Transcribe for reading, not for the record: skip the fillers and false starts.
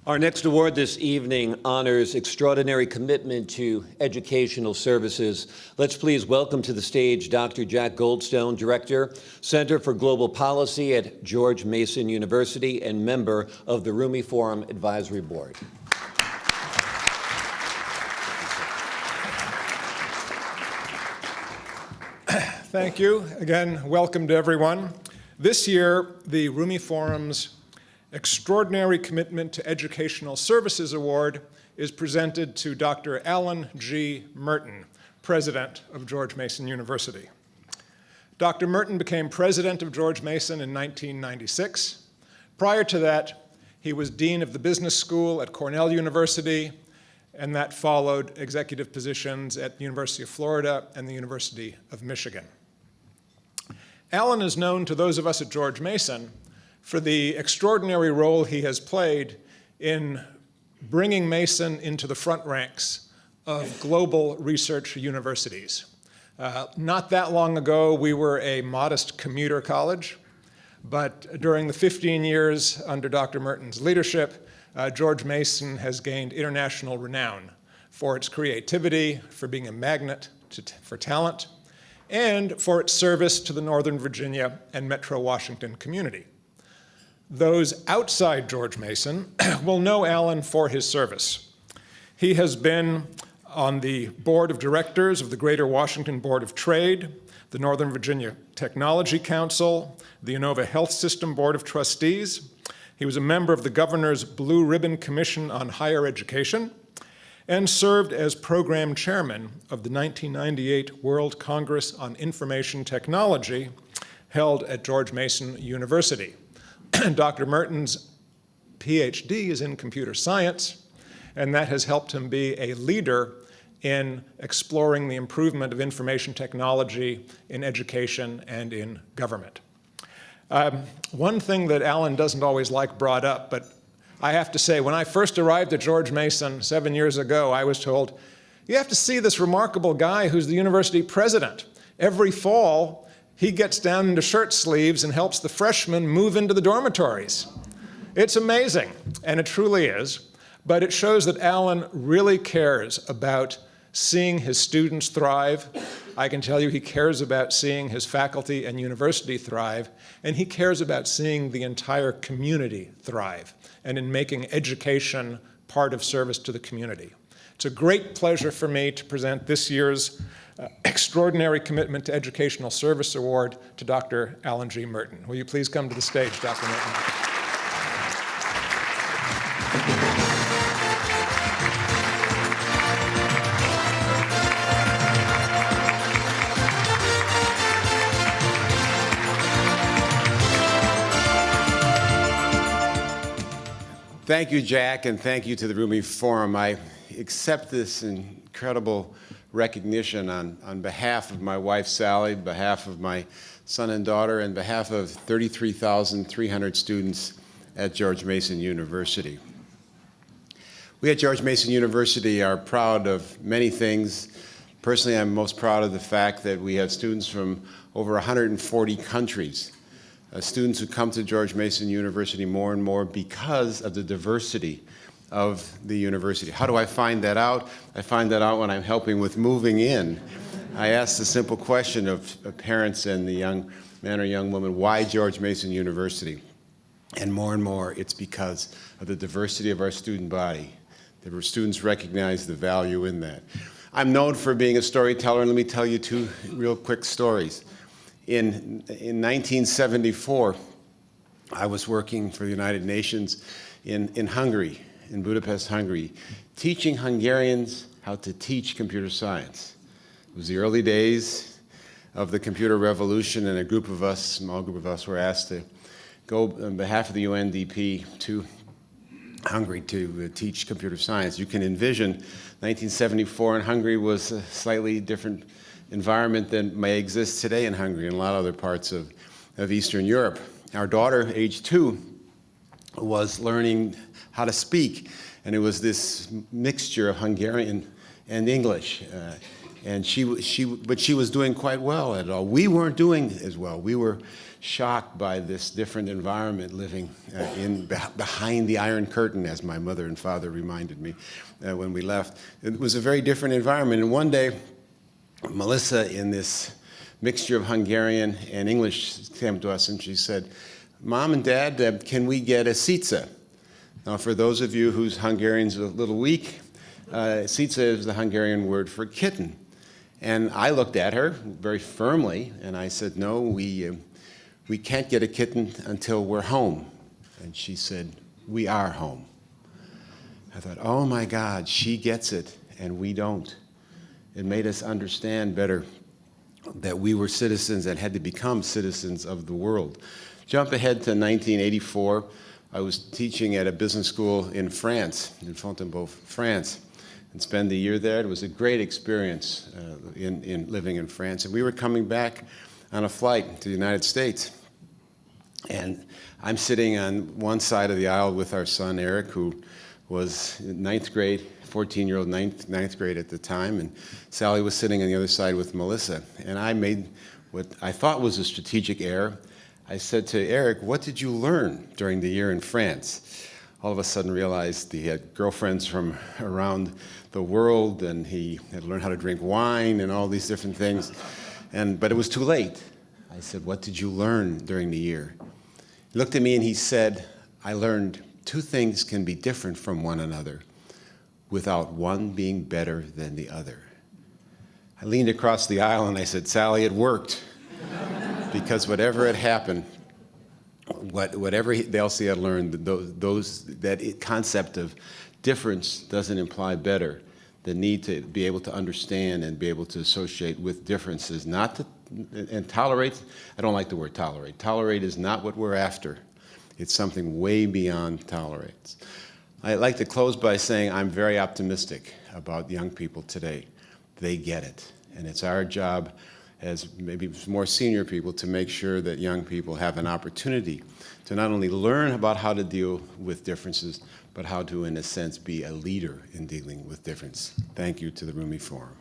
Our next award this evening honors extraordinary commitment to educational services. Let's please welcome to the stage Dr. Jack Goldstone, Director, Center for Global Policy at George Mason University and member of the Rumi Forum Advisory Board. Thank you. Again, welcome to everyone. This year, the Rumi Forum's Extraordinary Commitment to Educational Services Award is presented to Dr. Alan G. Merten, President of George Mason University. Dr. Merten became President of George Mason in 1996. Prior to that, he was Dean of the Business School at Cornell University, and that followed executive positions at the University of Florida and the University of Michigan. Alan is known to those of us at George Mason for the extraordinary role he has played in bringing Mason into the front ranks of global research universities. Not that long ago, we were a modest commuter college, but during the 15 years under Dr. Merten's leadership, George Mason has gained international renown for its creativity, for being a magnet for talent, and for its service to the Northern Virginia and Metro Washington community. Those outside George Mason will know Alan for his service. He has been on the board of directors of the Greater Washington Board of Trade, the Northern Virginia Technology Council, the Inova Health System Board of Trustees. He was a member of the Governor's Blue Ribbon Commission on Higher Education and served as program chairman of the 1998 World Congress on Information Technology held at George Mason University. Dr. Merten's PhD is in computer science, and that has helped him be a leader in exploring the improvement of information technology in education and in government. One thing that Alan doesn't always like brought up, but I have to say, when I first arrived at George Mason 7 years ago, I was told, you have to see this remarkable guy who's the university president. Every fall, he gets down into shirt sleeves and helps the freshmen move into the dormitories. It's amazing, and it truly is, but it shows that Alan really cares about seeing his students thrive. I can tell you he cares about seeing his faculty and university thrive, and he cares about seeing the entire community thrive, and in making education part of service to the community. It's a great pleasure for me to present this year's Extraordinary Commitment to Educational Service Award to Dr. Alan G. Merten. Will you please come to the stage, Dr. Merten? Thank you, Jack, and thank you to the Rumi Forum. I accept this incredible recognition on behalf of my wife, Sally, behalf of my son and daughter, and behalf of 33,300 students at George Mason University. We at George Mason University are proud of many things. Personally, I'm most proud of the fact that we have students from over 140 countries. Students who come to George Mason University more and more because of the diversity of the university. How do I find that out? I find that out when I'm helping with moving in. I ask the simple question of parents and the young man or young woman, why George Mason University? And more, it's because of the diversity of our student body. The students recognize the value in that. I'm known for being a storyteller, and let me tell you two real quick stories. In 1974, I was working for the United Nations in Hungary, in Budapest, Hungary, teaching Hungarians how to teach computer science. It was the early days of the computer revolution, and a small group of us, were asked to go on behalf of the UNDP to Hungary to teach computer science. You can envision 1974 in Hungary was a slightly different environment than may exist today in Hungary and a lot of other parts of Eastern Europe. Our daughter, age 2, was learning how to speak, and it was this mixture of Hungarian and English. But she was doing quite well at it all. We weren't doing as well. We were shocked by this different environment living behind the Iron Curtain, as my mother and father reminded me when we left. It was a very different environment. And one day, Melissa, in this mixture of Hungarian and English, came to us and she said, "Mom and Dad, can we get a sitsa?" Now, for those of you whose Hungarian's a little weak, sitsa is the Hungarian word for kitten. And I looked at her very firmly, and I said, "No, we can't get a kitten until we're home." And she said, "We are home." I thought, oh my God, she gets it, and we don't. It made us understand better that we were citizens and had to become citizens of the world. Jump ahead to 1984. I was teaching at a business school in France, in Fontainebleau, France, and spent a year there. It was a great experience in living in France. And we were coming back on a flight to the United States. And I'm sitting on one side of the aisle with our son, Eric, who was in ninth grade, 14-year-old ninth grade at the time. And Sally was sitting on the other side with Melissa. And I made what I thought was a strategic error. I said to Eric, "What did you learn during the year in France?" All of a sudden realized he had girlfriends from around the world, and he had learned how to drink wine and all these different things. But it was too late. I said, "What did you learn during the year?" He looked at me and he said, "I learned two things can be different from one another without one being better than the other." I leaned across the aisle and I said, "Sally, it worked." Because whatever had happened, whatever Elsie had learned, that concept of difference doesn't imply better. The need to be able to understand and be able to associate with differences, and tolerate. I don't like the word tolerate. Tolerate is not what we're after. It's something way beyond tolerance. I'd like to close by saying I'm very optimistic about young people today. They get it, and it's our job as maybe more senior people to make sure that young people have an opportunity to not only learn about how to deal with differences, but how to, in a sense, be a leader in dealing with difference. Thank you to the Rumi Forum.